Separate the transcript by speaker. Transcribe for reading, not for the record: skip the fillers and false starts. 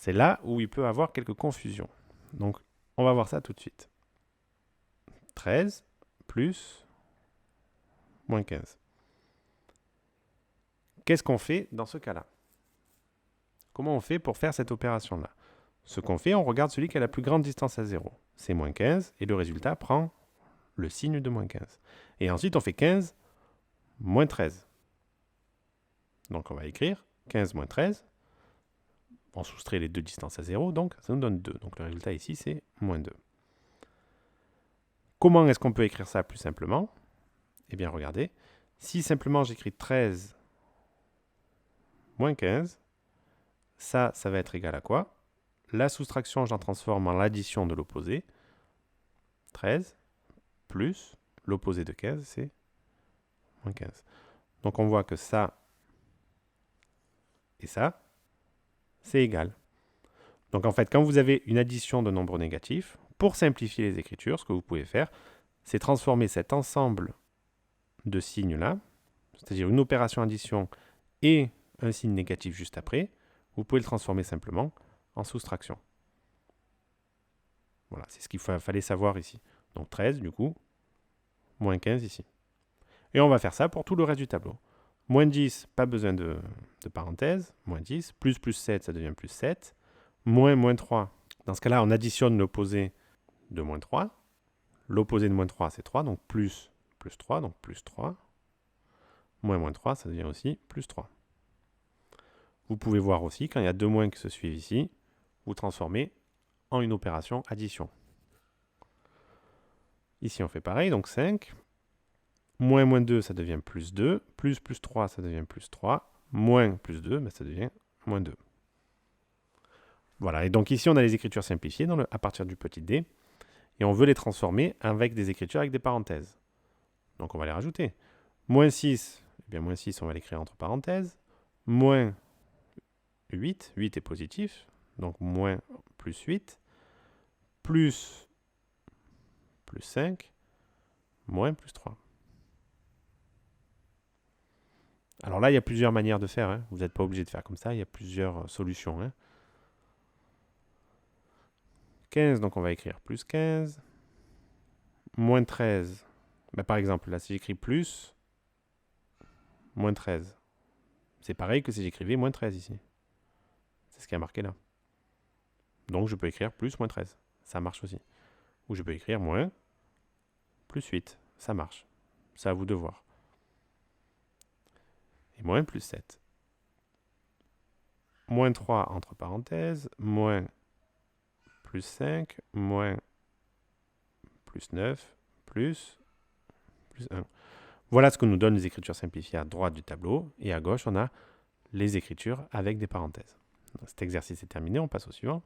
Speaker 1: C'est là où il peut y avoir quelques confusions. Donc, on va voir ça tout de suite. 13 plus moins 15. Qu'est-ce qu'on fait dans ce cas-là? Comment on fait pour faire cette opération-là? Ce qu'on fait, on regarde celui qui a la plus grande distance à 0. C'est moins 15, et le résultat prend le signe de moins 15. Et ensuite, on fait 15 moins 13. Donc, on va écrire 15 moins 13. On soustrait les deux distances à 0, donc ça nous donne 2. Donc, le résultat ici, c'est moins 2. Comment est-ce qu'on peut écrire ça plus simplement? Eh bien, regardez. Si simplement j'écris 13 moins 15, ça va être égal à quoi? La soustraction, j'en transforme en l'addition de l'opposé. 13 plus l'opposé de 15, c'est moins 15. Donc on voit que ça et ça, c'est égal. Donc en fait, quand vous avez une addition de nombres négatifs, pour simplifier les écritures, ce que vous pouvez faire, c'est transformer cet ensemble de signes-là, c'est-à-dire une opération addition et un signe négatif juste après, vous pouvez le transformer simplement en soustraction. Voilà, c'est ce qu'il fallait savoir ici. Donc 13, du coup, moins 15 ici. Et on va faire ça pour tout le reste du tableau. Moins 10, pas besoin de parenthèse. Moins 10, plus 7, ça devient plus 7. Moins 3. Dans ce cas-là, on additionne l'opposé de moins 3. L'opposé de moins 3, c'est 3, donc plus 3, donc plus 3. Moins 3, ça devient aussi plus 3. Vous pouvez voir aussi, quand il y a deux moins qui se suivent ici, vous transformez en une opération addition. Ici, on fait pareil, donc 5. Moins 2, ça devient plus 2. Plus 3, ça devient plus 3. Moins plus 2, ben ça devient moins 2. Voilà, et donc ici, on a les écritures simplifiées à partir du petit d. Et on veut les transformer avec des écritures avec des parenthèses. Donc on va les rajouter. Moins 6, eh bien moins 6, on va l'écrire entre parenthèses. Moins 8, 8 est positif, donc moins plus 8. Plus 5, moins plus 3. Alors là, il y a plusieurs manières de faire. Vous n'êtes pas obligé de faire comme ça, il y a plusieurs solutions. 15, donc on va écrire plus 15. Moins 13, par exemple, là, si j'écris plus, moins 13, c'est pareil que si j'écrivais moins 13 ici. C'est ce qui est marqué là. Donc, je peux écrire plus moins 13. Ça marche aussi. Ou je peux écrire moins plus 8. Ça marche. C'est à vous de voir. Et moins plus 7. Moins 3 entre parenthèses. Moins plus 5. Moins plus 9. Plus 1. Voilà ce que nous donnent les écritures simplifiées à droite du tableau. Et à gauche, on a les écritures avec des parenthèses. Cet exercice est terminé. On passe au suivant.